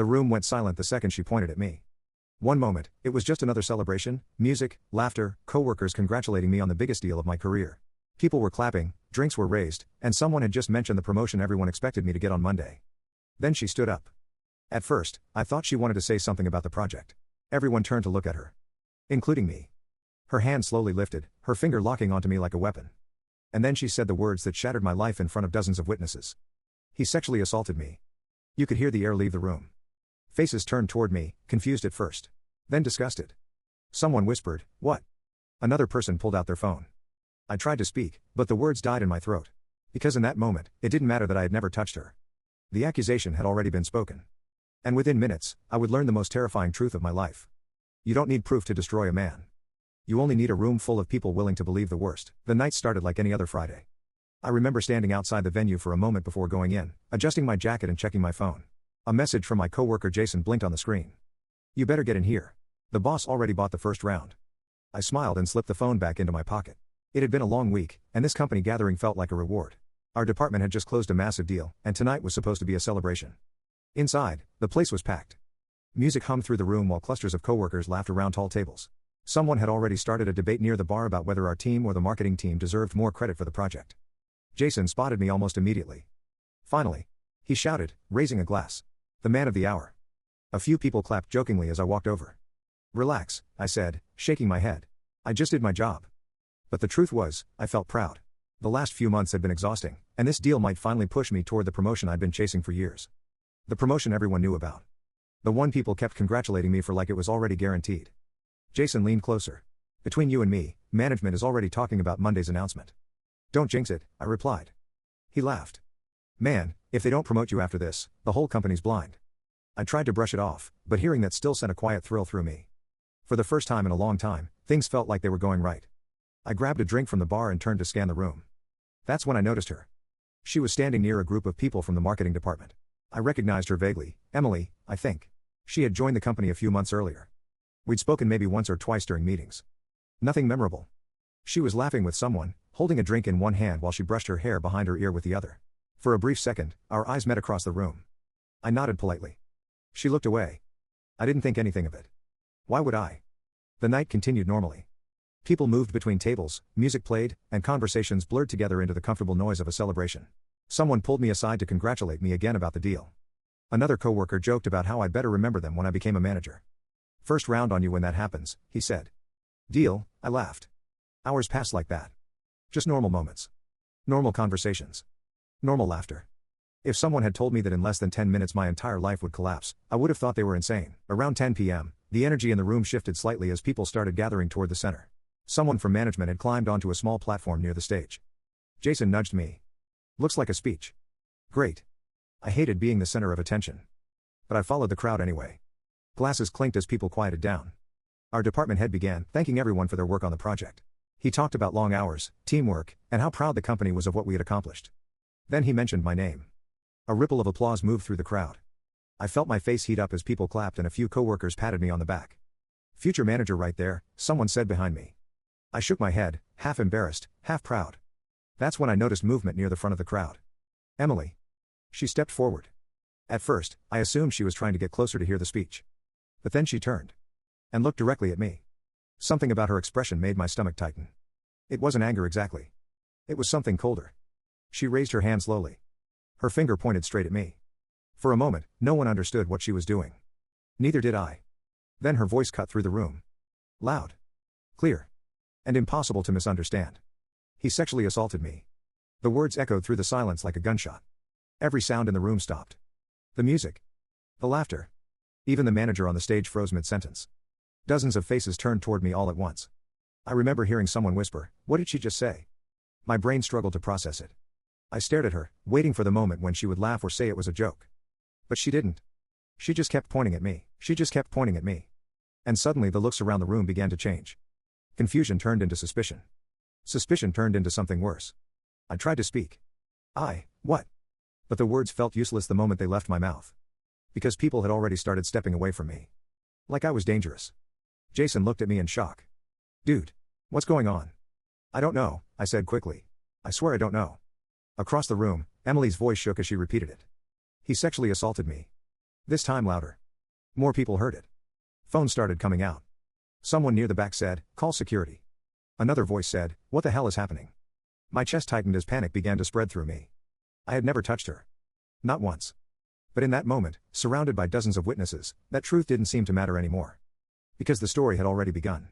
The room went silent the second she pointed at me. One moment, it was just another celebration, music, laughter, coworkers congratulating me on the biggest deal of my career. People were clapping, drinks were raised, and someone had just mentioned the promotion everyone expected me to get on Monday. Then she stood up. At first, I thought she wanted to say something about the project. Everyone turned to look at her. Including me. Her hand slowly lifted, her finger locking onto me like a weapon. And then she said the words that shattered my life in front of dozens of witnesses. He sexually assaulted me. You could hear the air leave the room. Faces turned toward me, confused at first. Then disgusted. Someone whispered, "What?" Another person pulled out their phone. I tried to speak, but the words died in my throat. Because in that moment, it didn't matter that I had never touched her. The accusation had already been spoken. And within minutes, I would learn the most terrifying truth of my life. You don't need proof to destroy a man. You only need a room full of people willing to believe the worst. The night started like any other Friday. I remember standing outside the venue for a moment before going in, adjusting my jacket and checking my phone. A message from my coworker Jason blinked on the screen. "You better get in here. The boss already bought the first round." I smiled and slipped the phone back into my pocket. It had been a long week, and this company gathering felt like a reward. Our department had just closed a massive deal, and tonight was supposed to be a celebration. Inside, the place was packed. Music hummed through the room while clusters of coworkers laughed around tall tables. Someone had already started a debate near the bar about whether our team or the marketing team deserved more credit for the project. Jason spotted me almost immediately. Finally, he shouted, raising a glass. "The man of the hour." A few people clapped jokingly as I walked over. "Relax," I said, shaking my head. "I just did my job." But the truth was, I felt proud. The last few months had been exhausting, and this deal might finally push me toward the promotion I'd been chasing for years. The promotion everyone knew about. The one people kept congratulating me for like it was already guaranteed. Jason leaned closer. "Between you and me, management is already talking about Monday's announcement." "Don't jinx it," I replied. He laughed. "Man, if they don't promote you after this, the whole company's blind." I tried to brush it off, but hearing that still sent a quiet thrill through me. For the first time in a long time, things felt like they were going right. I grabbed a drink from the bar and turned to scan the room. That's when I noticed her. She was standing near a group of people from the marketing department. I recognized her vaguely. Emily, I think. She had joined the company a few months earlier. We'd spoken maybe once or twice during meetings. Nothing memorable. She was laughing with someone, holding a drink in one hand while she brushed her hair behind her ear with the other. For a brief second, our eyes met across the room. I nodded politely. She looked away. I didn't think anything of it. Why would I? The night continued normally. People moved between tables, music played, and conversations blurred together into the comfortable noise of a celebration. Someone pulled me aside to congratulate me again about the deal. Another coworker joked about how I'd better remember them when I became a manager. "First round on you when that happens," he said. "Deal," I laughed. Hours passed like that. Just normal moments. Normal conversations. Normal laughter. If someone had told me that in less than 10 minutes my entire life would collapse, I would have thought they were insane. Around 10 p.m., the energy in the room shifted slightly as people started gathering toward the center. Someone from management had climbed onto a small platform near the stage. Jason nudged me. "Looks like a speech." Great. I hated being the center of attention. But I followed the crowd anyway. Glasses clinked as people quieted down. Our department head began, thanking everyone for their work on the project. He talked about long hours, teamwork, and how proud the company was of what we had accomplished. Then he mentioned my name. A ripple of applause moved through the crowd. I felt my face heat up as people clapped and a few coworkers patted me on the back. "Future manager right there," someone said behind me. I shook my head, half embarrassed, half proud. That's when I noticed movement near the front of the crowd. Emily. She stepped forward. At first, I assumed she was trying to get closer to hear the speech. But then she turned. And looked directly at me. Something about her expression made my stomach tighten. It wasn't anger exactly. It was something colder. She raised her hand slowly. Her finger pointed straight at me. For a moment, no one understood what she was doing. Neither did I. Then her voice cut through the room. Loud. Clear. And impossible to misunderstand. "He sexually assaulted me." The words echoed through the silence like a gunshot. Every sound in the room stopped. The music. The laughter. Even the manager on the stage froze mid-sentence. Dozens of faces turned toward me all at once. I remember hearing someone whisper, "What did she just say?" My brain struggled to process it. I stared at her, waiting for the moment when she would laugh or say it was a joke. But she didn't. She just kept pointing at me. She just kept pointing at me. And suddenly the looks around the room began to change. Confusion turned into suspicion. Suspicion turned into something worse. I tried to speak. What? But the words felt useless the moment they left my mouth. Because people had already started stepping away from me. Like I was dangerous. Jason looked at me in shock. "Dude. What's going on?" "I don't know," I said quickly. "I swear I don't know." Across the room, Emily's voice shook as she repeated it. "He sexually assaulted me." This time louder. More people heard it. Phones started coming out. Someone near the back said, "Call security." Another voice said, "What the hell is happening?" My chest tightened as panic began to spread through me. I had never touched her. Not once. But in that moment, surrounded by dozens of witnesses, that truth didn't seem to matter anymore. Because the story had already begun.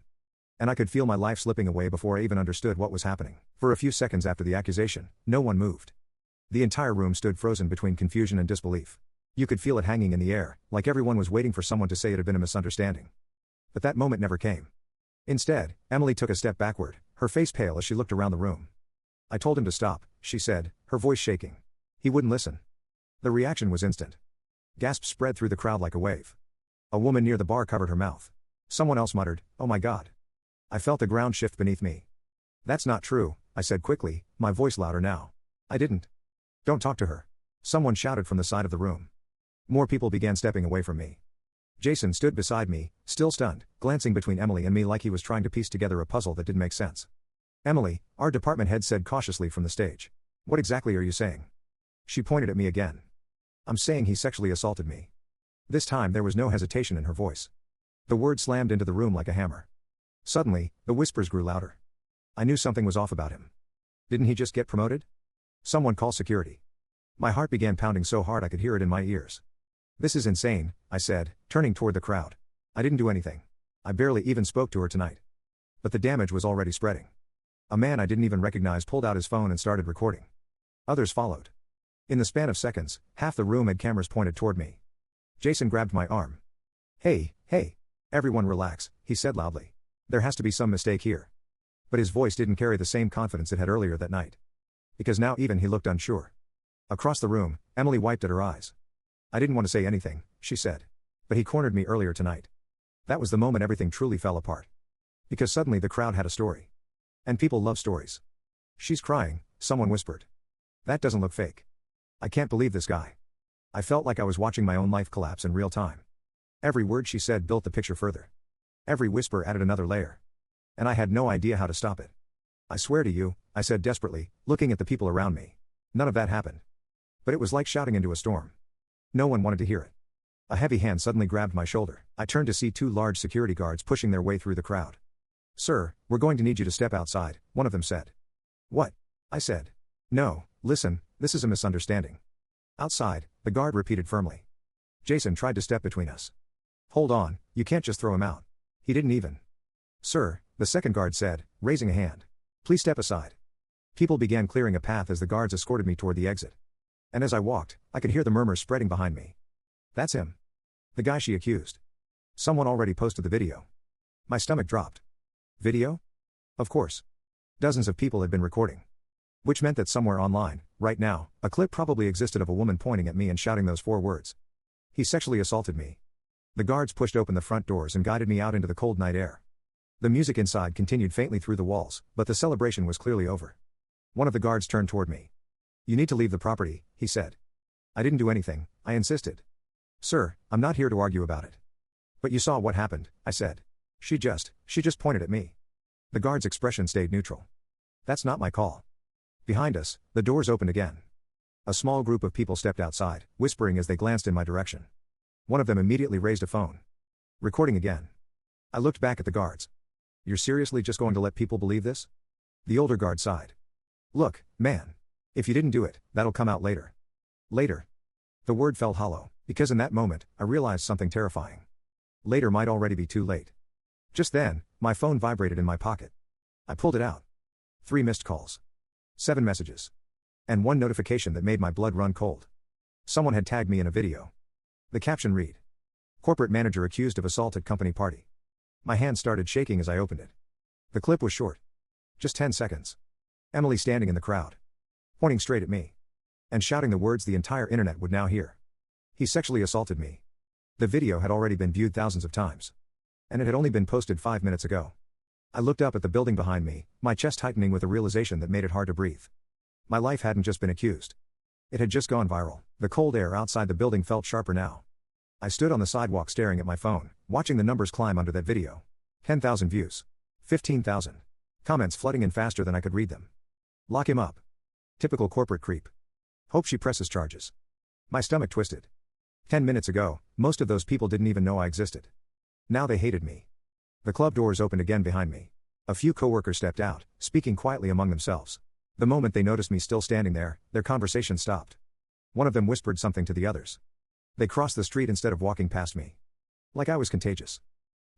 And I could feel my life slipping away before I even understood what was happening. For a few seconds after the accusation, no one moved. The entire room stood frozen between confusion and disbelief. You could feel it hanging in the air, like everyone was waiting for someone to say it had been a misunderstanding. But that moment never came. Instead, Emily took a step backward, her face pale as she looked around the room. "I told him to stop," she said, her voice shaking. "He wouldn't listen." The reaction was instant. Gasps spread through the crowd like a wave. A woman near the bar covered her mouth. Someone else muttered, "Oh my God." I felt the ground shift beneath me. "That's not true," I said quickly, my voice louder now. "I didn't." "Don't talk to her," someone shouted from the side of the room. More people began stepping away from me. Jason stood beside me, still stunned, glancing between Emily and me like he was trying to piece together a puzzle that didn't make sense. "Emily," our department head said cautiously from the stage. "What exactly are you saying?" She pointed at me again. "I'm saying he sexually assaulted me." This time there was no hesitation in her voice. The word slammed into the room like a hammer. Suddenly, the whispers grew louder. I knew something was off about him. Didn't he just get promoted? Someone call security. My heart began pounding so hard I could hear it in my ears. "This is insane," I said, turning toward the crowd. "I didn't do anything. I barely even spoke to her tonight." But the damage was already spreading. A man I didn't even recognize pulled out his phone and started recording. Others followed. In the span of seconds, half the room had cameras pointed toward me. Jason grabbed my arm. Hey, everyone relax," he said loudly. "There has to be some mistake here." But his voice didn't carry the same confidence it had earlier that night. Because now even he looked unsure. Across the room, Emily wiped at her eyes. "I didn't want to say anything," she said. "But he cornered me earlier tonight." That was the moment everything truly fell apart. Because suddenly the crowd had a story. And people love stories. "She's crying," someone whispered. "That doesn't look fake. I can't believe this guy." I felt like I was watching my own life collapse in real time. Every word she said built the picture further. Every whisper added another layer. And I had no idea how to stop it. "I swear to you," I said desperately, looking at the people around me. None of that happened. But it was like shouting into a storm. No one wanted to hear it. A heavy hand suddenly grabbed my shoulder. I turned to see two large security guards pushing their way through the crowd. "Sir, we're going to need you to step outside," one of them said. "What?" I said. "No, listen, this is a misunderstanding." "Outside," the guard repeated firmly. Jason tried to step between us. "Hold on, you can't just throw him out. He didn't even." "Sir," the second guard said, raising a hand. "Please step aside." People began clearing a path as the guards escorted me toward the exit. And as I walked, I could hear the murmurs spreading behind me. "That's him. The guy she accused. Someone already posted the video." My stomach dropped. Video? Of course. Dozens of people had been recording. Which meant that somewhere online, right now, a clip probably existed of a woman pointing at me and shouting those 4 words. "He sexually assaulted me." The guards pushed open the front doors and guided me out into the cold night air. The music inside continued faintly through the walls, but the celebration was clearly over. One of the guards turned toward me. "You need to leave the property," he said. "I didn't do anything," I insisted. "Sir, I'm not here to argue about it." "But you saw what happened," I said. She just pointed at me." The guard's expression stayed neutral. "That's not my call." Behind us, the doors opened again. A small group of people stepped outside, whispering as they glanced in my direction. One of them immediately raised a phone. Recording again. I looked back at the guards. "You're seriously just going to let people believe this?" The older guard sighed. "Look, man. If you didn't do it, that'll come out later." Later. The word felt hollow, because in that moment, I realized something terrifying. Later might already be too late. Just then, my phone vibrated in my pocket. I pulled it out. 3 missed calls. 7 messages. And 1 notification that made my blood run cold. Someone had tagged me in a video. The caption read, "Corporate manager accused of assault at company party." My hand started shaking as I opened it. The clip was short. Just 10 seconds. Emily standing in the crowd. Pointing straight at me. And shouting the words the entire internet would now hear. "He sexually assaulted me." The video had already been viewed thousands of times. And it had only been posted 5 minutes ago. I looked up at the building behind me, my chest tightening with a realization that made it hard to breathe. My life hadn't just been accused. It had just gone viral. The cold air outside the building felt sharper now. I stood on the sidewalk staring at my phone, watching the numbers climb under that video. 10,000 views. 15,000. Comments flooding in faster than I could read them. "Lock him up. Typical corporate creep. Hope she presses charges." My stomach twisted. 10 minutes ago, most of those people didn't even know I existed. Now they hated me. The club doors opened again behind me. A few coworkers stepped out, speaking quietly among themselves. The moment they noticed me still standing there, their conversation stopped. One of them whispered something to the others. They crossed the street instead of walking past me. Like I was contagious.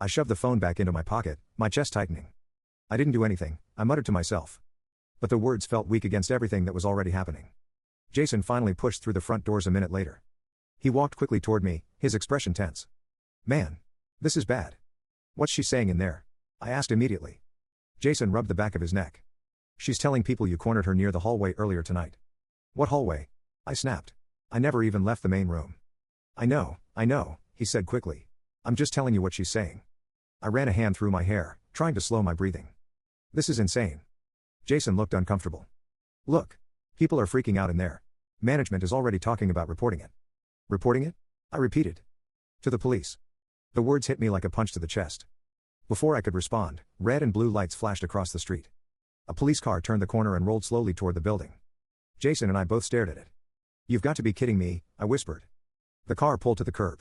I shoved the phone back into my pocket, my chest tightening. I didn't do anything, I muttered to myself. But the words felt weak against everything that was already happening. Jason finally pushed through the front doors a minute later. He walked quickly toward me, his expression tense. Man. This is bad. What's she saying in there? I asked immediately. Jason rubbed the back of his neck. She's telling people you cornered her near the hallway earlier tonight. What hallway? I snapped. I never even left the main room. I know, he said quickly. I'm just telling you what she's saying. I ran a hand through my hair, trying to slow my breathing. This is insane. Jason looked uncomfortable. Look. People are freaking out in there. Management is already talking about reporting it. Reporting it? I repeated. To the police. The words hit me like a punch to the chest. Before I could respond, red and blue lights flashed across the street. A police car turned the corner and rolled slowly toward the building. Jason and I both stared at it. You've got to be kidding me, I whispered. The car pulled to the curb.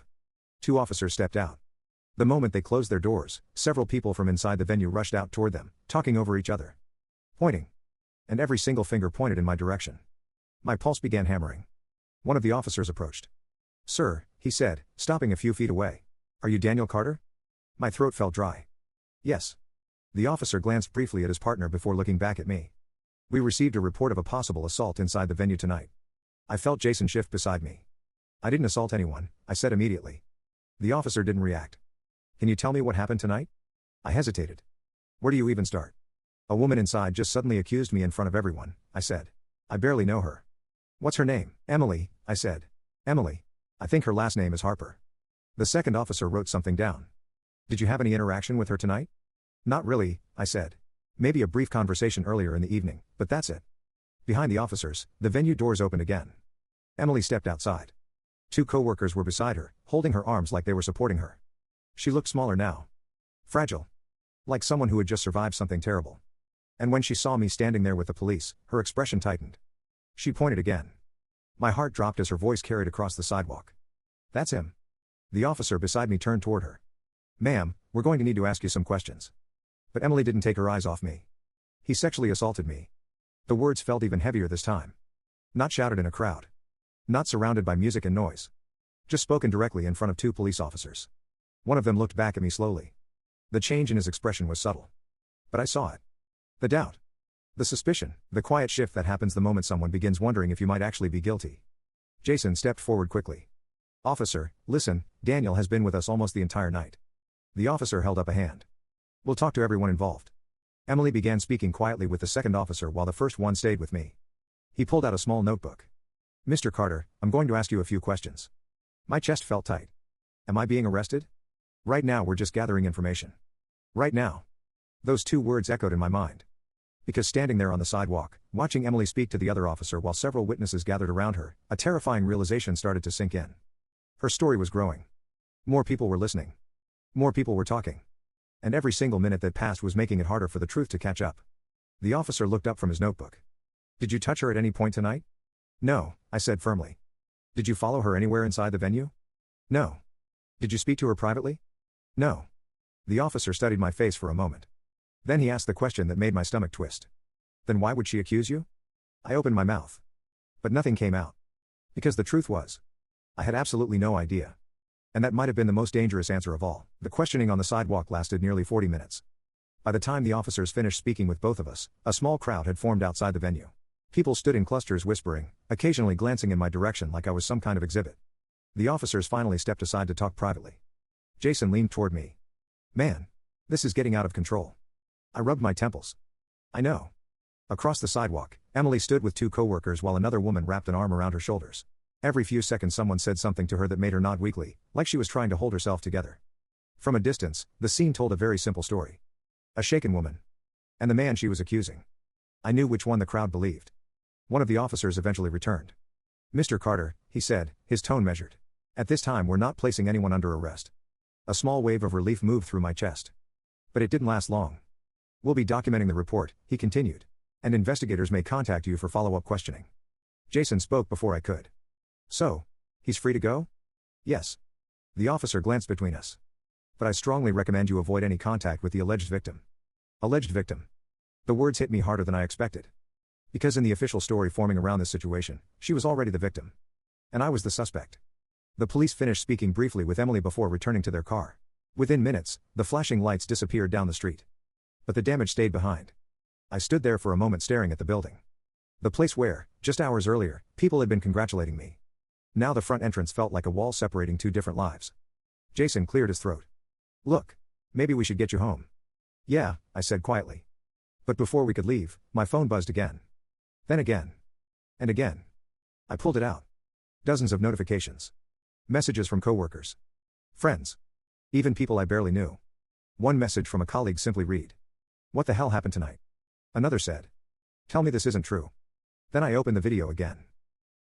2 officers stepped out. The moment they closed their doors, several people from inside the venue rushed out toward them, talking over each other. Pointing. And every single finger pointed in my direction. My pulse began hammering. One of the officers approached. Sir, he said, stopping a few feet away. Are you Daniel Carter? My throat felt dry. Yes. The officer glanced briefly at his partner before looking back at me. We received a report of a possible assault inside the venue tonight. I felt Jason shift beside me. I didn't assault anyone, I said immediately. The officer didn't react. Can you tell me what happened tonight? I hesitated. Where do you even start? A woman inside just suddenly accused me in front of everyone, I said. I barely know her. What's her name? Emily, I said. Emily. I think her last name is Harper. The second officer wrote something down. Did you have any interaction with her tonight? Not really, I said. Maybe a brief conversation earlier in the evening, but that's it. Behind the officers, the venue doors opened again. Emily stepped outside. 2 coworkers were beside her, holding her arms like they were supporting her. She looked smaller now. Fragile. Like someone who had just survived something terrible. And when she saw me standing there with the police, her expression tightened. She pointed again. My heart dropped as her voice carried across the sidewalk. That's him. The officer beside me turned toward her. Ma'am, we're going to need to ask you some questions. But Emily didn't take her eyes off me. He sexually assaulted me. The words felt even heavier this time. Not shouted in a crowd. Not surrounded by music and noise. Just spoken directly in front of 2 police officers. One of them looked back at me slowly. The change in his expression was subtle. But I saw it. The doubt. The suspicion, the quiet shift that happens the moment someone begins wondering if you might actually be guilty. Jason stepped forward quickly. Officer, listen, Daniel has been with us almost the entire night. The officer held up a hand. We'll talk to everyone involved. Emily began speaking quietly with the second officer while the first one stayed with me. He pulled out a small notebook. Mr. Carter, I'm going to ask you a few questions. My chest felt tight. Am I being arrested? Right now we're just gathering information. Right now. Those 2 words echoed in my mind. Because standing there on the sidewalk, watching Emily speak to the other officer while several witnesses gathered around her, a terrifying realization started to sink in. Her story was growing. More people were listening. More people were talking. And every single minute that passed was making it harder for the truth to catch up. The officer looked up from his notebook. Did you touch her at any point tonight? No, I said firmly. Did you follow her anywhere inside the venue? No. Did you speak to her privately? No. The officer studied my face for a moment. Then he asked the question that made my stomach twist. Then why would she accuse you? I opened my mouth. But nothing came out. Because the truth was, I had absolutely no idea. And that might have been the most dangerous answer of all. The questioning on the sidewalk lasted nearly 40 minutes. By the time the officers finished speaking with both of us, a small crowd had formed outside the venue. People stood in clusters whispering, occasionally glancing in my direction like I was some kind of exhibit. The officers finally stepped aside to talk privately. Jason leaned toward me. Man. This is getting out of control. I rubbed my temples. I know. Across the sidewalk, Emily stood with 2 coworkers while another woman wrapped an arm around her shoulders. Every few seconds someone said something to her that made her nod weakly, like she was trying to hold herself together. From a distance, the scene told a very simple story. A shaken woman. And the man she was accusing. I knew which one the crowd believed. One of the officers eventually returned. Mr. Carter, he said, his tone measured. At this time we're not placing anyone under arrest. A small wave of relief moved through my chest. But it didn't last long. We'll be documenting the report, he continued. And investigators may contact you for follow-up questioning. Jason spoke before I could. So, he's free to go? Yes. The officer glanced between us. But I strongly recommend you avoid any contact with the alleged victim. Alleged victim. The words hit me harder than I expected. Because in the official story forming around this situation, she was already the victim. And I was the suspect. The police finished speaking briefly with Emily before returning to their car. Within minutes, the flashing lights disappeared down the street. But the damage stayed behind. I stood there for a moment staring at the building. The place where, just hours earlier, people had been congratulating me. Now the front entrance felt like a wall separating two different lives. Jason cleared his throat. Look. Maybe we should get you home. Yeah, I said quietly. But before we could leave, my phone buzzed again. Then again. And again. I pulled it out. Dozens of notifications. Messages from coworkers. Friends. Even people I barely knew. One message from a colleague simply read. What the hell happened tonight? Another said. Tell me this isn't true. Then I opened the video again.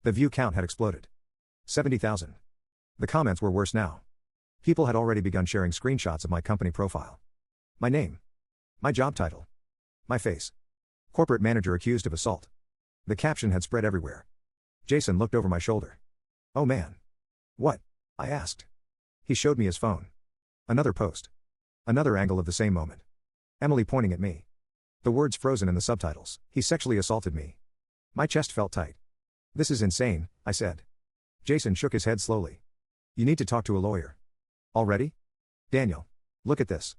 The view count had exploded. 70,000. The comments were worse now. People had already begun sharing screenshots of my company profile. My name. My job title. My face. Corporate manager accused of assault. The caption had spread everywhere. Jason looked over my shoulder. Oh man. What? I asked. He showed me his phone. Another post. Another angle of the same moment. Emily pointing at me. The words frozen in the subtitles. He sexually assaulted me. My chest felt tight. This is insane, I said. Jason shook his head slowly. You need to talk to a lawyer. Already? Daniel. Look at this.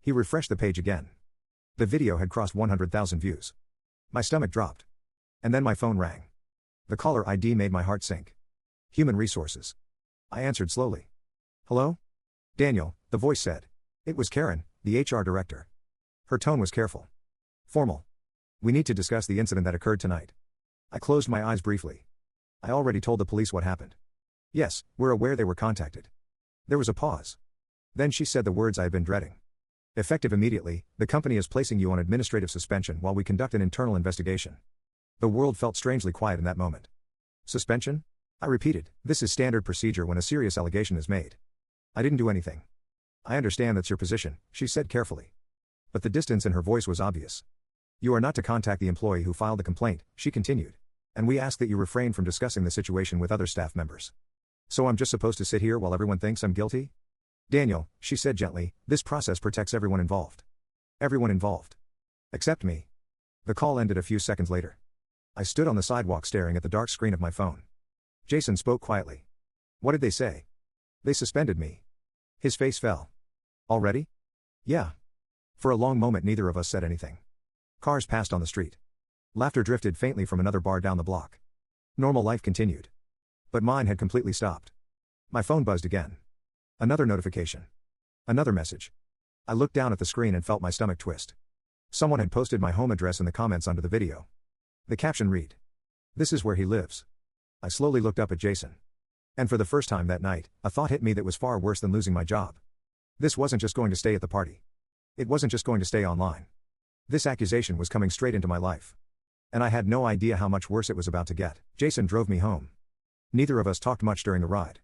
He refreshed the page again. The video had crossed 100,000 views. My stomach dropped. And then my phone rang. The caller ID made my heart sink. Human resources. I answered slowly. Hello? Daniel, the voice said. It was Karen, the HR director. Her tone was careful. Formal. We need to discuss the incident that occurred tonight. I closed my eyes briefly. I already told the police what happened. Yes, we're aware they were contacted. There was a pause. Then she said the words I had been dreading. Effective immediately, the company is placing you on administrative suspension while we conduct an internal investigation. The world felt strangely quiet in that moment. Suspension? I repeated, this is standard procedure when a serious allegation is made. I didn't do anything. I understand that's your position, she said carefully. But the distance in her voice was obvious. You are not to contact the employee who filed the complaint, she continued. And we ask that you refrain from discussing the situation with other staff members. So I'm just supposed to sit here while everyone thinks I'm guilty? Daniel, she said gently, this process protects everyone involved. Everyone involved. Except me. The call ended a few seconds later. I stood on the sidewalk staring at the dark screen of my phone. Jason spoke quietly. What did they say? They suspended me. His face fell. Already? Yeah. For a long moment neither of us said anything. Cars passed on the street. Laughter drifted faintly from another bar down the block. Normal life continued. But mine had completely stopped. My phone buzzed again. Another notification. Another message. I looked down at the screen and felt my stomach twist. Someone had posted my home address in the comments under the video. The caption read. This is where he lives. I slowly looked up at Jason. And for the first time that night, a thought hit me that was far worse than losing my job. This wasn't just going to stay at the party. It wasn't just going to stay online. This accusation was coming straight into my life. And I had no idea how much worse it was about to get. Jason drove me home. Neither of us talked much during the ride.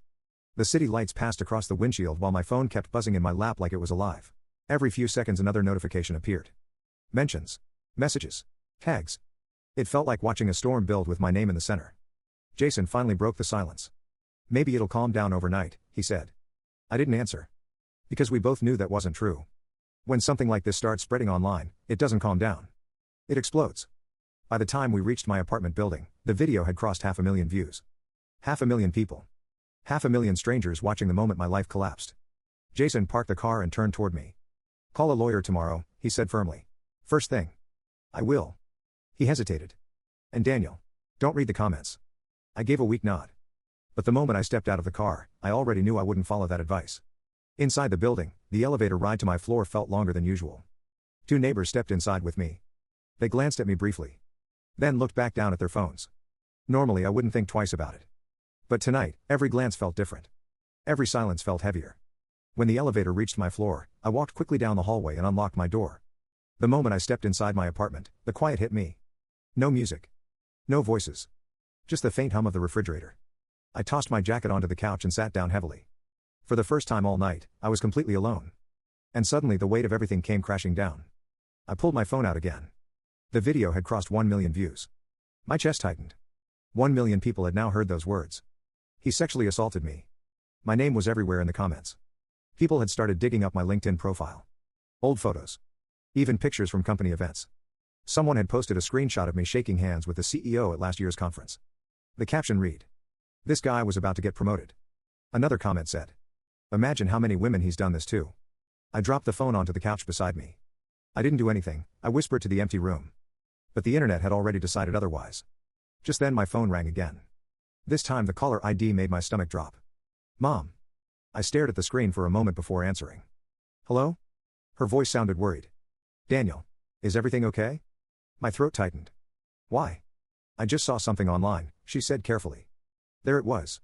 The city lights passed across the windshield while my phone kept buzzing in my lap like it was alive. Every few seconds another notification appeared. Mentions. Messages. Tags. It felt like watching a storm build with my name in the center. Jason finally broke the silence. Maybe it'll calm down overnight, he said. I didn't answer. Because we both knew that wasn't true. When something like this starts spreading online, it doesn't calm down. It explodes. By the time we reached my apartment building, the video had crossed 500,000 views. 500,000 people. 500,000 strangers watching the moment my life collapsed. Jason parked the car and turned toward me. Call a lawyer tomorrow, he said firmly. First thing. I will. He hesitated. And Daniel. Don't read the comments. I gave a weak nod. But the moment I stepped out of the car, I already knew I wouldn't follow that advice. Inside the building, the elevator ride to my floor felt longer than usual. Two neighbors stepped inside with me. They glanced at me briefly. Then looked back down at their phones. Normally I wouldn't think twice about it. But tonight, every glance felt different. Every silence felt heavier. When the elevator reached my floor, I walked quickly down the hallway and unlocked my door. The moment I stepped inside my apartment, the quiet hit me. No music. No voices. Just the faint hum of the refrigerator. I tossed my jacket onto the couch and sat down heavily. For the first time all night, I was completely alone. And suddenly the weight of everything came crashing down. I pulled my phone out again. The video had crossed 1 million views. My chest tightened. 1 million people had now heard those words. He sexually assaulted me. My name was everywhere in the comments. People had started digging up my LinkedIn profile. Old photos. Even pictures from company events. Someone had posted a screenshot of me shaking hands with the CEO at last year's conference. The caption read, "This guy was about to get promoted." Another comment said, "Imagine how many women he's done this to." I dropped the phone onto the couch beside me. I didn't do anything, I whispered to the empty room. But the internet had already decided otherwise. Just then my phone rang again. This time the caller ID made my stomach drop. "Mom." I stared at the screen for a moment before answering. "Hello?" Her voice sounded worried. "Daniel. Is everything okay?" My throat tightened. "Why?" "I just saw something online," she said carefully. There it was.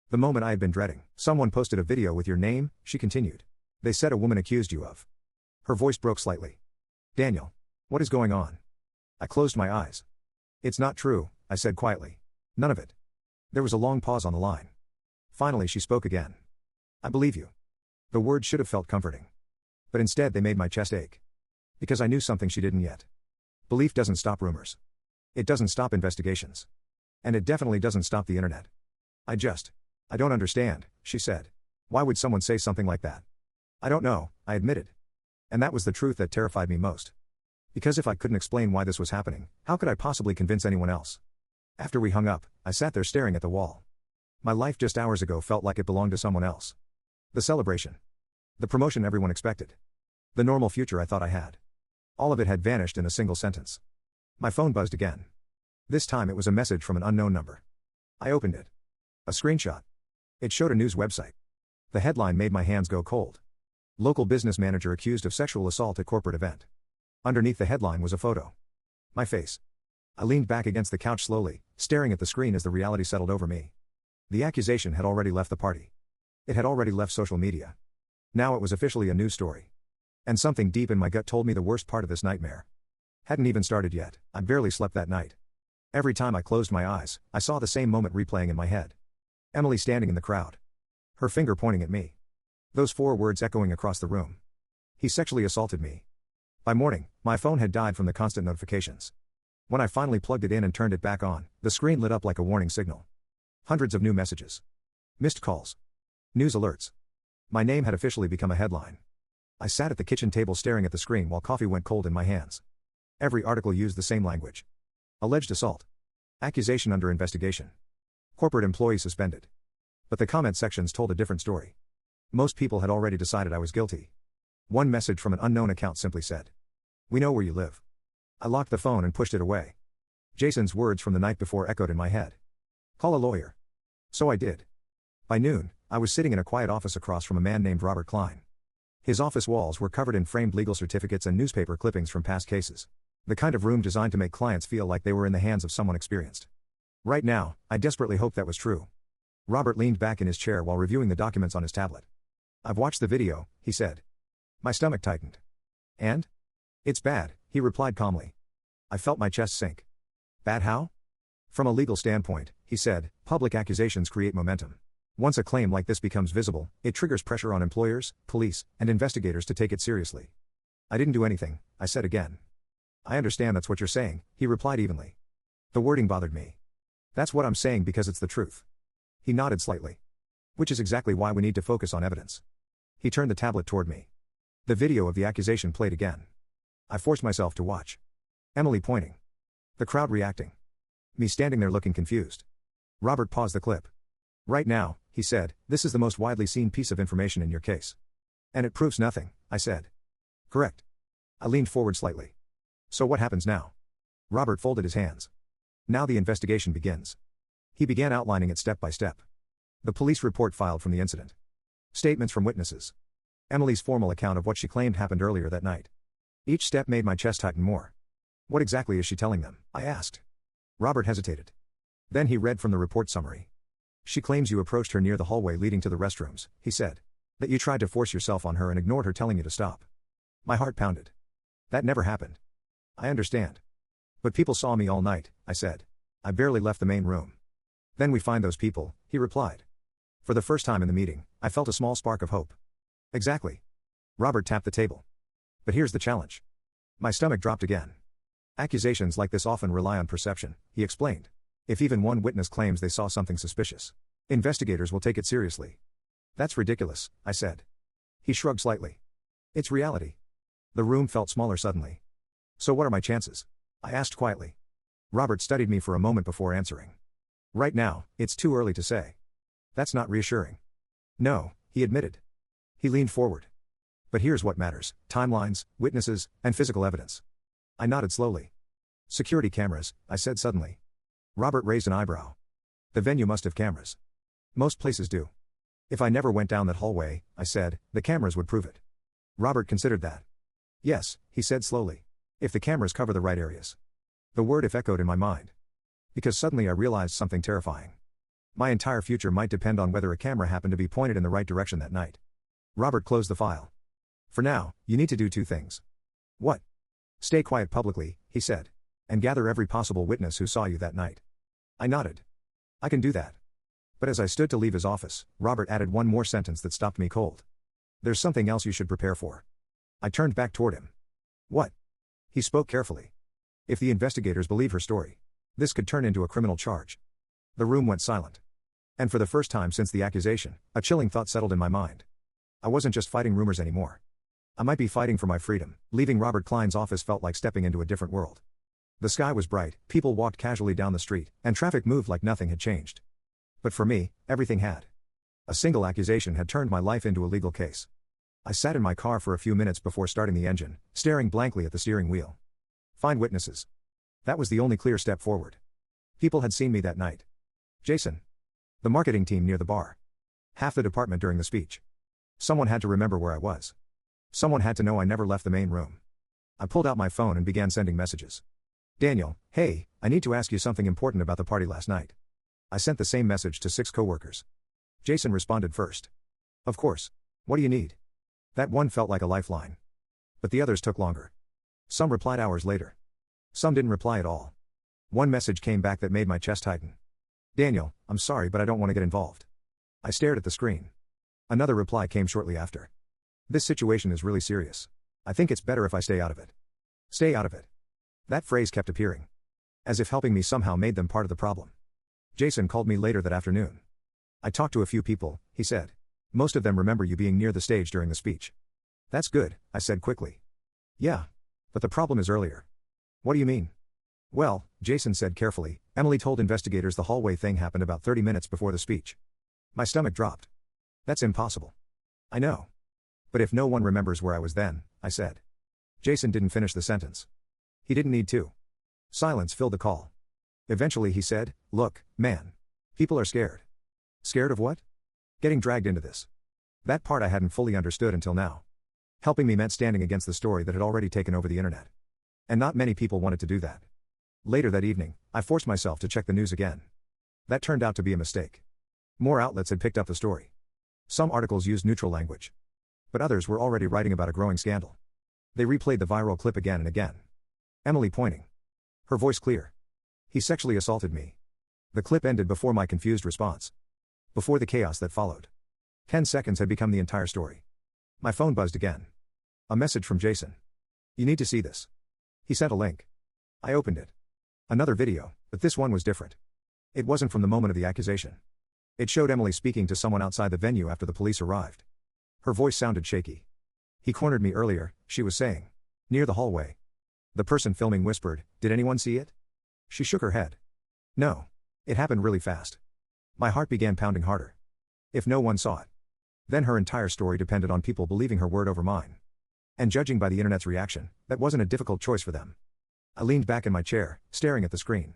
The moment I had been dreading. "Someone posted a video with your name," she continued. "They said a woman accused you of." Her voice broke slightly. "Daniel. What is going on?" I closed my eyes. "It's not true," I said quietly. "None of it." There was a long pause on the line. Finally she spoke again. "I believe you." The words should have felt comforting. But instead they made my chest ache. Because I knew something she didn't yet. Belief doesn't stop rumors. It doesn't stop investigations. And it definitely doesn't stop the internet. I don't understand," she said. "Why would someone say something like that?" "I don't know," I admitted. And that was the truth that terrified me most. Because if I couldn't explain why this was happening, how could I possibly convince anyone else? After we hung up, I sat there staring at the wall. My life just hours ago felt like it belonged to someone else. The celebration. The promotion everyone expected. The normal future I thought I had. All of it had vanished in a single sentence. My phone buzzed again. This time it was a message from an unknown number. I opened it. A screenshot. It showed a news website. The headline made my hands go cold. Local business manager accused of sexual assault at corporate event. Underneath the headline was a photo. My face. I leaned back against the couch slowly, staring at the screen as the reality settled over me. The accusation had already left the party. It had already left social media. Now it was officially a news story. And something deep in my gut told me the worst part of this nightmare hadn't even started yet. I barely slept that night. Every time I closed my eyes, I saw the same moment replaying in my head. Emily standing in the crowd. Her finger pointing at me. Those 4 words echoing across the room. He sexually assaulted me. By morning, my phone had died from the constant notifications. When I finally plugged it in and turned it back on, the screen lit up like a warning signal. Hundreds of new messages. Missed calls. News alerts. My name had officially become a headline. I sat at the kitchen table staring at the screen while coffee went cold in my hands. Every article used the same language. Alleged assault. Accusation under investigation. Corporate employee suspended. But the comment sections told a different story. Most people had already decided I was guilty. One message from an unknown account simply said, "We know where you live." I locked the phone and pushed it away. Jason's words from the night before echoed in my head. "Call a lawyer." So I did. By noon, I was sitting in a quiet office across from a man named Robert Klein. His office walls were covered in framed legal certificates and newspaper clippings from past cases. The kind of room designed to make clients feel like they were in the hands of someone experienced. Right now, I desperately hoped that was true. Robert leaned back in his chair while reviewing the documents on his tablet. "I've watched the video," he said. My stomach tightened. "And?" "It's bad," he replied calmly. I felt my chest sink. "Bad how?" "From a legal standpoint," he said, "public accusations create momentum. Once a claim like this becomes visible, it triggers pressure on employers, police, and investigators to take it seriously." "I didn't do anything," I said again. "I understand that's what you're saying," he replied evenly. The wording bothered me. "That's what I'm saying because it's the truth." He nodded slightly. "Which is exactly why we need to focus on evidence." He turned the tablet toward me. The video of the accusation played again. I forced myself to watch. Emily pointing. The crowd reacting. Me standing there looking confused. Robert paused the clip. "Right now," he said, "this is the most widely seen piece of information in your case." "And it proves nothing," I said. "Correct." I leaned forward slightly. "So what happens now?" Robert folded his hands. "Now the investigation begins." He began outlining it step by step. The police report filed from the incident. Statements from witnesses. Emily's formal account of what she claimed happened earlier that night. Each step made my chest tighten more. "What exactly is she telling them?" I asked. Robert hesitated. Then he read from the report summary. "She claims you approached her near the hallway leading to the restrooms," he said. "That you tried to force yourself on her and ignored her telling you to stop." My heart pounded. "That never happened." "I understand. But people saw me all night," I said. "I barely left the main room." "Then we find those people," he replied. For the first time in the meeting, I felt a small spark of hope. "Exactly." Robert tapped the table. "But here's the challenge." My stomach dropped again. "Accusations like this often rely on perception," he explained. "If even one witness claims they saw something suspicious, investigators will take it seriously. That's ridiculous, I said. He shrugged slightly. It's reality. The room felt smaller suddenly. So what are my chances? I asked quietly. Robert studied me for a moment before answering. Right now, it's too early to say. That's not reassuring. No, he admitted. He leaned forward. But here's what matters: timelines, witnesses, and physical evidence. I nodded slowly. Security cameras, I said suddenly. Robert raised an eyebrow. The venue must have cameras. Most places do. If I never went down that hallway, I said, the cameras would prove it. Robert considered that. Yes, he said slowly. If the cameras cover the right areas. The word "if" echoed in my mind. Because suddenly I realized something terrifying. My entire future might depend on whether a camera happened to be pointed in the right direction that night. Robert closed the file. For now, you need to do two things. What? Stay quiet publicly, he said. And gather every possible witness who saw you that night. I nodded. I can do that. But as I stood to leave his office, Robert added one more sentence that stopped me cold. There's something else you should prepare for. I turned back toward him. What? He spoke carefully. If the investigators believe her story, this could turn into a criminal charge. The room went silent. And for the first time since the accusation, a chilling thought settled in my mind. I wasn't just fighting rumors anymore. I might be fighting for my freedom. Leaving Robert Klein's office felt like stepping into a different world. The sky was bright, people walked casually down the street, and traffic moved like nothing had changed. But for me, everything had. A single accusation had turned my life into a legal case. I sat in my car for a few minutes before starting the engine, staring blankly at the steering wheel. Find witnesses. That was the only clear step forward. People had seen me that night. Jason. The marketing team near the bar. Half the department during the speech. Someone had to remember where I was. Someone had to know I never left the main room. I pulled out my phone and began sending messages. Daniel, hey, I need to ask you something important about the party last night. I sent the same message to 6 coworkers. Jason responded first. Of course. What do you need? That one felt like a lifeline. But the others took longer. Some replied hours later. Some didn't reply at all. One message came back that made my chest tighten. Daniel, I'm sorry but I don't want to get involved. I stared at the screen. Another reply came shortly after. This situation is really serious. I think it's better if I stay out of it. Stay out of it. That phrase kept appearing. As if helping me somehow made them part of the problem. Jason called me later that afternoon. I talked to a few people, he said. Most of them remember you being near the stage during the speech. That's good, I said quickly. Yeah. But the problem is earlier. What do you mean? Well, Jason said carefully, Emily told investigators the hallway thing happened about 30 minutes before the speech. My stomach dropped. That's impossible. I know. But if no one remembers where I was then, I said. Jason didn't finish the sentence. He didn't need to. Silence filled the call. Eventually he said, look, man. People are scared. Scared of what? Getting dragged into this. That part I hadn't fully understood until now. Helping me meant standing against the story that had already taken over the internet. And not many people wanted to do that. Later that evening, I forced myself to check the news again. That turned out to be a mistake. More outlets had picked up the story. Some articles used neutral language. But others were already writing about a growing scandal. They replayed the viral clip again and again. Emily pointing. Her voice clear. He sexually assaulted me. The clip ended before my confused response. Before the chaos that followed. 10 seconds had become the entire story. My phone buzzed again. A message from Jason. You need to see this. He sent a link. I opened it. Another video, but this one was different. It wasn't from the moment of the accusation. It showed Emily speaking to someone outside the venue after the police arrived. Her voice sounded shaky. He cornered me earlier, she was saying. Near the hallway. The person filming whispered, did anyone see it? She shook her head. No. It happened really fast. My heart began pounding harder. If no one saw it. Then her entire story depended on people believing her word over mine. And judging by the internet's reaction, that wasn't a difficult choice for them. I leaned back in my chair, staring at the screen.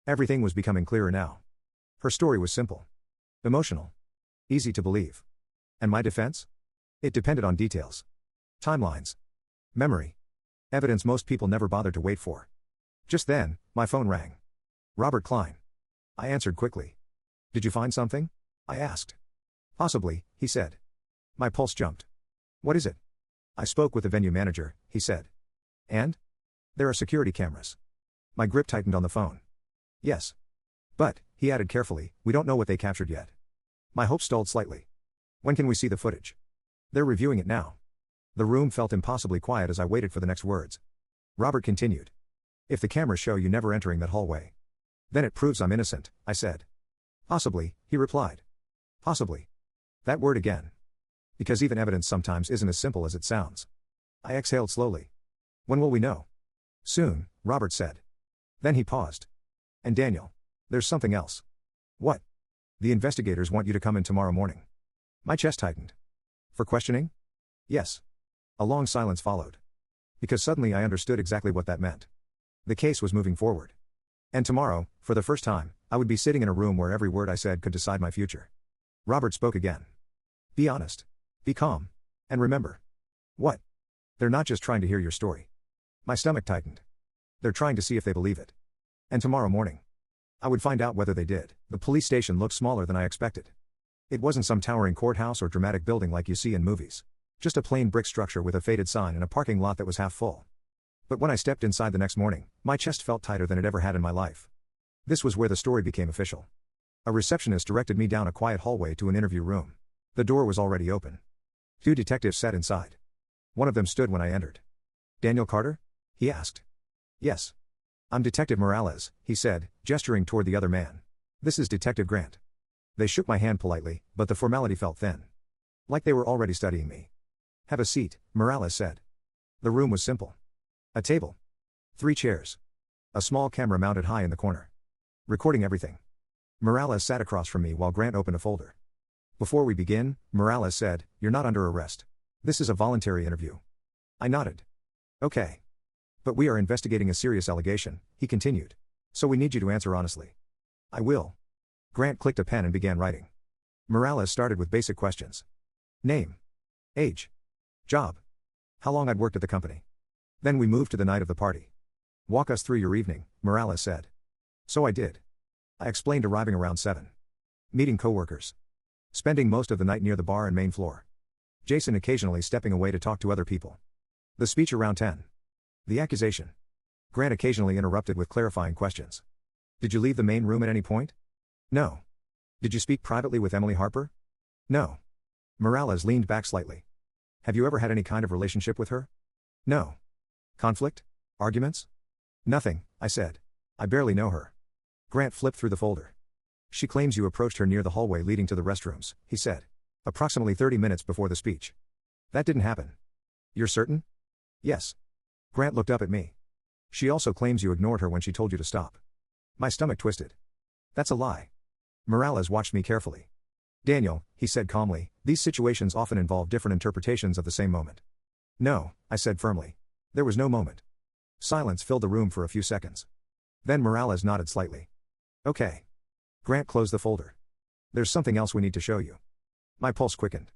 Everything was becoming clearer now. Her story was simple. Emotional. Easy to believe. And my defense? It depended on details. Timelines. Memory. Evidence most people never bothered to wait for. Just then, my phone rang. Robert Klein. I answered quickly. Did you find something? I asked. Possibly, he said. My pulse jumped. What is it? I spoke with the venue manager, he said. And? There are security cameras. My grip tightened on the phone. Yes. But, he added carefully, we don't know what they captured yet. My hopes stalled slightly. When can we see the footage? They're reviewing it now. The room felt impossibly quiet as I waited for the next words. Robert continued. If the cameras show you never entering that hallway, then it proves I'm innocent, I said. Possibly, he replied. Possibly. That word again. Because even evidence sometimes isn't as simple as it sounds. I exhaled slowly. When will we know? Soon, Robert said. Then he paused. And Daniel. There's something else. What? The investigators want you to come in tomorrow morning. My chest tightened. For questioning? Yes. A long silence followed. Because suddenly I understood exactly what that meant. The case was moving forward. And tomorrow, for the first time, I would be sitting in a room where every word I said could decide my future. Robert spoke again. Be honest. Be calm. And remember. What? They're not just trying to hear your story. My stomach tightened. They're trying to see if they believe it. And tomorrow morning, I would find out whether they did. The police station looked smaller than I expected. It wasn't some towering courthouse or dramatic building like you see in movies. Just a plain brick structure with a faded sign and a parking lot that was half full. But when I stepped inside the next morning, my chest felt tighter than it ever had in my life. This was where the story became official. A receptionist directed me down a quiet hallway to an interview room. The door was already open. 2 detectives sat inside. One of them stood when I entered. Daniel Carter? He asked. Yes. I'm Detective Morales, he said, gesturing toward the other man. This is Detective Grant. They shook my hand politely, but the formality felt thin. Like they were already studying me. Have a seat, Morales said. The room was simple. A table. 3 chairs. A small camera mounted high in the corner. Recording everything. Morales sat across from me while Grant opened a folder. Before we begin, Morales said, you're not under arrest. This is a voluntary interview. I nodded. Okay. But we are investigating a serious allegation, he continued. So we need you to answer honestly. I will. Grant clicked a pen and began writing. Morales started with basic questions. Name. Age. Job. How long I'd worked at the company. Then we moved to the night of the party. Walk us through your evening, Morales said. So I did. I explained arriving around 7. Meeting coworkers. Spending most of the night near the bar and main floor. Jason occasionally stepping away to talk to other people. The speech around 10. The accusation. Grant occasionally interrupted with clarifying questions. Did you leave the main room at any point? No. Did you speak privately with Emily Harper? No. Morales leaned back slightly. Have you ever had any kind of relationship with her? No. Conflict? Arguments? Nothing, I said. I barely know her. Grant flipped through the folder. She claims you approached her near the hallway leading to the restrooms, he said. Approximately 30 minutes before the speech. That didn't happen. You're certain? Yes. Grant looked up at me. She also claims you ignored her when she told you to stop. My stomach twisted. That's a lie. Morales watched me carefully. Daniel, he said calmly, these situations often involve different interpretations of the same moment. No, I said firmly. There was no moment. Silence filled the room for a few seconds. Then Morales nodded slightly. Okay. Grant closed the folder. There's something else we need to show you. My pulse quickened.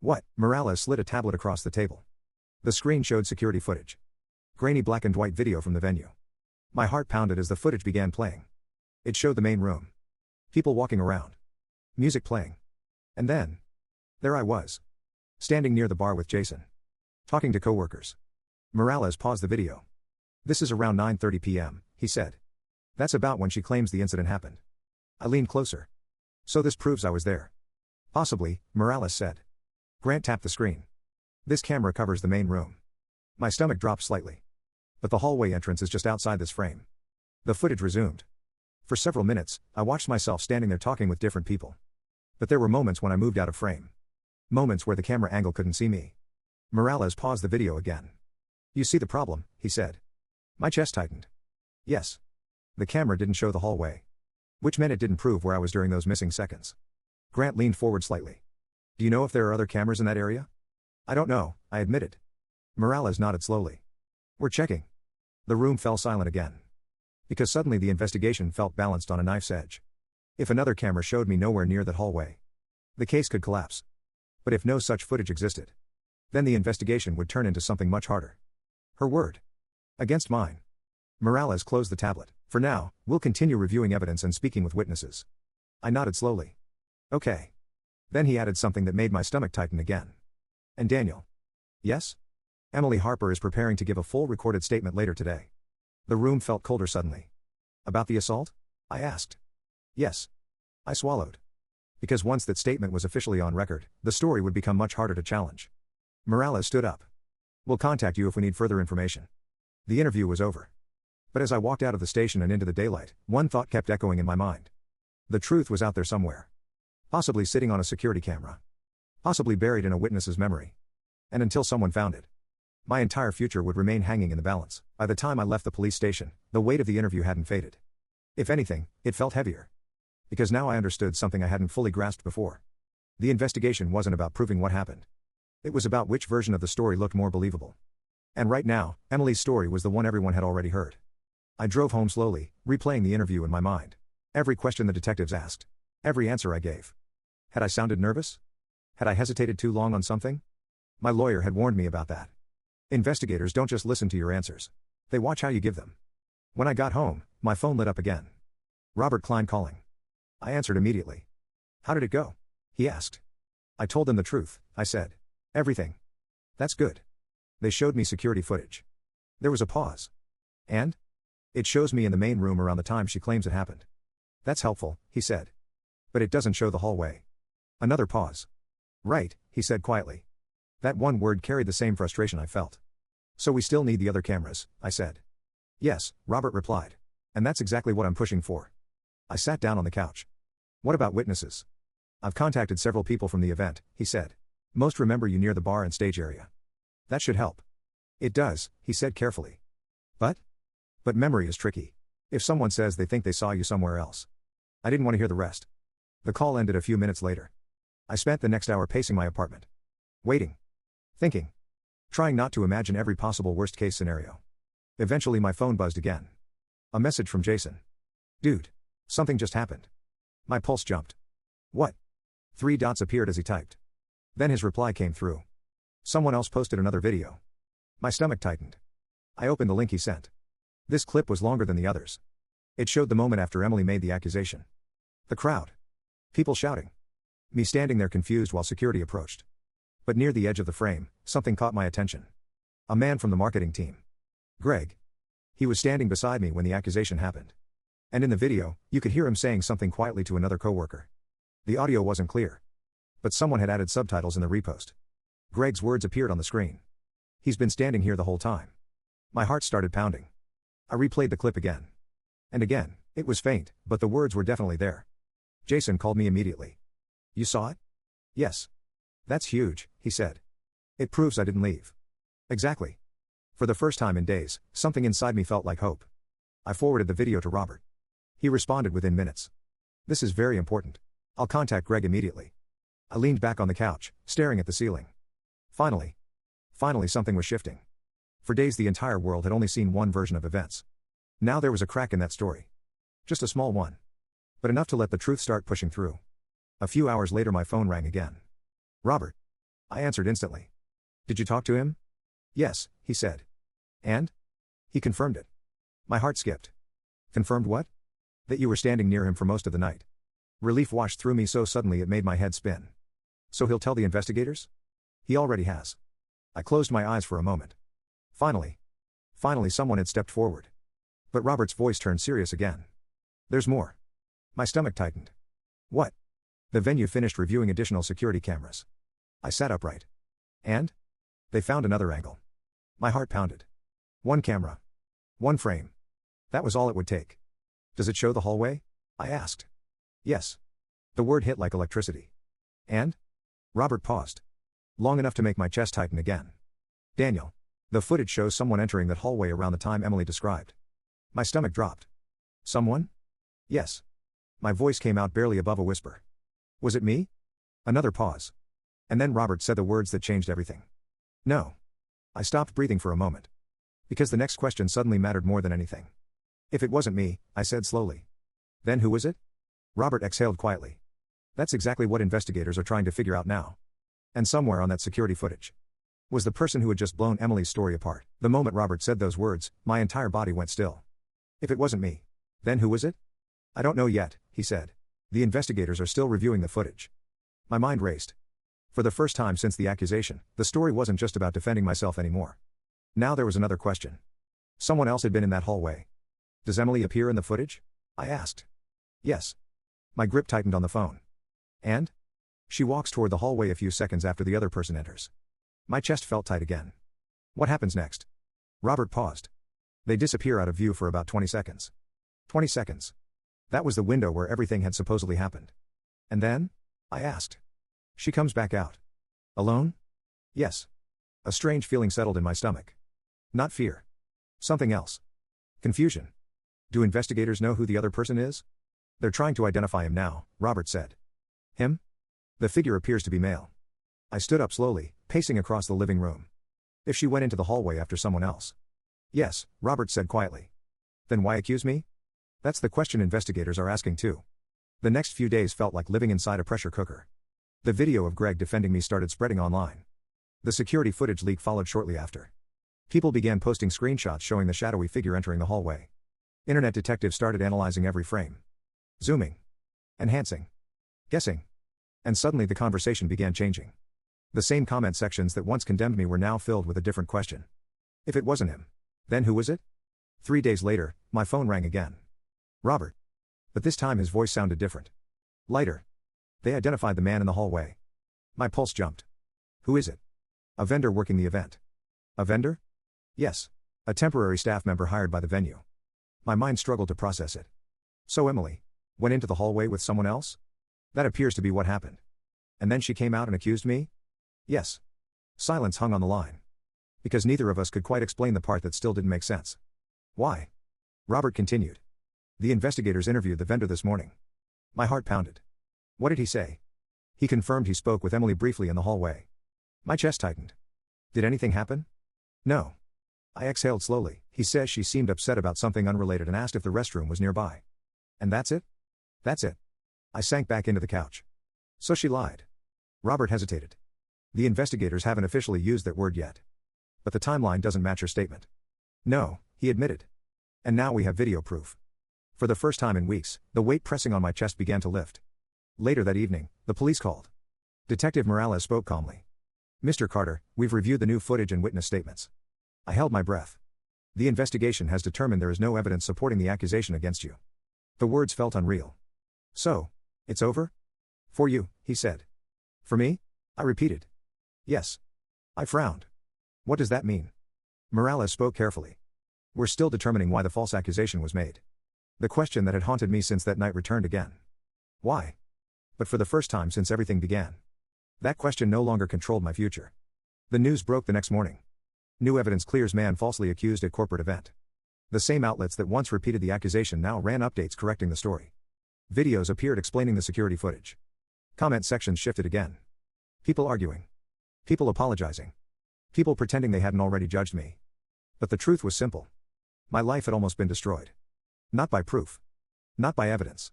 What? Morales slid a tablet across the table. The screen showed security footage. Grainy black and white video from the venue. My heart pounded as the footage began playing. It showed the main room. People walking around. Music playing. And then, there I was. Standing near the bar with Jason. Talking to coworkers. Morales paused the video. This is around 9:30 p.m., he said. That's about when she claims the incident happened. I leaned closer. So this proves I was there. Possibly, Morales said. Grant tapped the screen. This camera covers the main room. My stomach dropped slightly. But the hallway entrance is just outside this frame. The footage resumed. For several minutes, I watched myself standing there talking with different people. But there were moments when I moved out of frame. Moments where the camera angle couldn't see me. Morales paused the video again. You see the problem, he said. My chest tightened. Yes. The camera didn't show the hallway. Which meant it didn't prove where I was during those missing seconds. Grant leaned forward slightly. Do you know if there are other cameras in that area? I don't know, I admitted. Morales nodded slowly. We're checking. The room fell silent again. Because suddenly the investigation felt balanced on a knife's edge. If another camera showed me nowhere near that hallway, the case could collapse. But if no such footage existed, then the investigation would turn into something much harder. Her word. Against mine. Morales closed the tablet. For now, we'll continue reviewing evidence and speaking with witnesses. I nodded slowly. Okay. Then he added something that made my stomach tighten again. And Daniel. Yes? Emily Harper is preparing to give a full recorded statement later today. The room felt colder suddenly. About the assault? I asked. Yes. I swallowed. Because once that statement was officially on record, the story would become much harder to challenge. Morales stood up. We'll contact you if we need further information. The interview was over. But as I walked out of the station and into the daylight, one thought kept echoing in my mind. The truth was out there somewhere. Possibly sitting on a security camera. Possibly buried in a witness's memory. And until someone found it, my entire future would remain hanging in the balance. By the time I left the police station, the weight of the interview hadn't faded. If anything, it felt heavier. Because now I understood something I hadn't fully grasped before. The investigation wasn't about proving what happened. It was about which version of the story looked more believable. And right now, Emily's story was the one everyone had already heard. I drove home slowly, replaying the interview in my mind. Every question the detectives asked. Every answer I gave. Had I sounded nervous? Had I hesitated too long on something? My lawyer had warned me about that. Investigators don't just listen to your answers. They watch how you give them. When I got home, my phone lit up again. Robert Klein calling. I answered immediately. How did it go? He asked. I told them the truth, I said. Everything. That's good. They showed me security footage. There was a pause. And? It shows me in the main room around the time she claims it happened. That's helpful, he said. But it doesn't show the hallway. Another pause. Right, he said quietly. That one word carried the same frustration I felt. So we still need the other cameras, I said. Yes, Robert replied. And that's exactly what I'm pushing for. I sat down on the couch. What about witnesses? I've contacted several people from the event, he said. Most remember you near the bar and stage area. That should help. It does, he said carefully. But memory is tricky. If someone says they think they saw you somewhere else. I didn't want to hear the rest. The call ended a few minutes later. I spent the next hour pacing my apartment. Waiting. Thinking. Trying not to imagine every possible worst-case scenario. Eventually my phone buzzed again. A message from Jason. Dude. Something just happened. My pulse jumped. What? 3 dots appeared as he typed. Then his reply came through. Someone else posted another video. My stomach tightened. I opened the link he sent. This clip was longer than the others. It showed the moment after Emily made the accusation. The crowd. People shouting. Me standing there confused while security approached. But near the edge of the frame, something caught my attention. A man from the marketing team. Greg. He was standing beside me when the accusation happened. And in the video, you could hear him saying something quietly to another coworker. The audio wasn't clear. But someone had added subtitles in the repost. Greg's words appeared on the screen. He's been standing here the whole time. My heart started pounding. I replayed the clip again. And again, it was faint, but the words were definitely there. Jason called me immediately. You saw it? Yes. That's huge, he said. It proves I didn't leave. Exactly. For the first time in days, something inside me felt like hope. I forwarded the video to Robert. He responded within minutes. This is very important. I'll contact Greg immediately. I leaned back on the couch, staring at the ceiling. Finally something was shifting. For days the entire world had only seen one version of events. Now there was a crack in that story. Just a small one. But enough to let the truth start pushing through. A few hours later my phone rang again. Robert. I answered instantly. Did you talk to him? Yes, he said. And? He confirmed it. My heart skipped. Confirmed what? That you were standing near him for most of the night. Relief washed through me so suddenly it made my head spin. So he'll tell the investigators? He already has. I closed my eyes for a moment. Finally someone had stepped forward. But Robert's voice turned serious again. There's more. My stomach tightened. What? The venue finished reviewing additional security cameras. I sat upright. And? They found another angle. My heart pounded. 1 camera. 1 frame. That was all it would take. Does it show the hallway? I asked. Yes. The word hit like electricity. And? Robert paused. Long enough to make my chest tighten again. Daniel. The footage shows someone entering that hallway around the time Emily described. My stomach dropped. Someone? Yes. My voice came out barely above a whisper. Was it me? Another pause. And then Robert said the words that changed everything. No. I stopped breathing for a moment. Because the next question suddenly mattered more than anything. If it wasn't me, I said slowly. Then who was it? Robert exhaled quietly. That's exactly what investigators are trying to figure out now. And somewhere on that security footage was the person who had just blown Emily's story apart. The moment Robert said those words, my entire body went still. If it wasn't me, then who was it? I don't know yet, he said. The investigators are still reviewing the footage. My mind raced. For the first time since the accusation, the story wasn't just about defending myself anymore. Now there was another question. Someone else had been in that hallway. Does Emily appear in the footage? I asked. Yes. My grip tightened on the phone. And? She walks toward the hallway a few seconds after the other person enters. My chest felt tight again. What happens next? Robert paused. They disappear out of view for about 20 seconds. 20 seconds. That was the window where everything had supposedly happened. And then? I asked. She comes back out. Alone? Yes. A strange feeling settled in my stomach. Not fear. Something else. Confusion. Do investigators know who the other person is? They're trying to identify him now, Robert said. Him? The figure appears to be male. I stood up slowly, pacing across the living room. If she went into the hallway after someone else? Yes, Robert said quietly. Then why accuse me? That's the question investigators are asking too. The next few days felt like living inside a pressure cooker. The video of Greg defending me started spreading online. The security footage leak followed shortly after. People began posting screenshots showing the shadowy figure entering the hallway. Internet detectives started analyzing every frame. Zooming. Enhancing. Guessing. And suddenly the conversation began changing. The same comment sections that once condemned me were now filled with a different question. If it wasn't him, then who was it? 3 days later, my phone rang again. Robert. But this time his voice sounded different. Lighter. They identified the man in the hallway. My pulse jumped. Who is it? A vendor working the event. A vendor? Yes. A temporary staff member hired by the venue. My mind struggled to process it. So Emily went into the hallway with someone else? That appears to be what happened. And then she came out and accused me? Yes. Silence hung on the line. Because neither of us could quite explain the part that still didn't make sense. Why? Robert continued. The investigators interviewed the vendor this morning. My heart pounded. What did he say? He confirmed he spoke with Emily briefly in the hallway. My chest tightened. Did anything happen? No. I exhaled slowly. He says she seemed upset about something unrelated and asked if the restroom was nearby. And that's it? That's it. I sank back into the couch. So she lied. Robert hesitated. The investigators haven't officially used that word yet. But the timeline doesn't match her statement. No, he admitted. And now we have video proof. For the first time in weeks, the weight pressing on my chest began to lift. Later that evening, the police called. Detective Morales spoke calmly. Mr. Carter, we've reviewed the new footage and witness statements. I held my breath. The investigation has determined there is no evidence supporting the accusation against you. The words felt unreal. So, it's over? For you, he said. For me? I repeated. Yes. I frowned. What does that mean? Morales spoke carefully. We're still determining why the false accusation was made. The question that had haunted me since that night returned again. Why? But for the first time since everything began. That question no longer controlled my future. The news broke the next morning. New evidence clears man falsely accused at corporate event. The same outlets that once repeated the accusation now ran updates correcting the story. Videos appeared explaining the security footage. Comment sections shifted again. People arguing. People apologizing. People pretending they hadn't already judged me. But the truth was simple. My life had almost been destroyed. Not by proof. Not by evidence.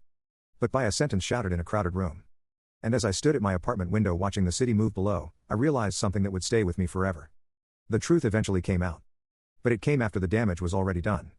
But by a sentence shouted in a crowded room. And as I stood at my apartment window watching the city move below, I realized something that would stay with me forever. The truth eventually came out. But it came after the damage was already done.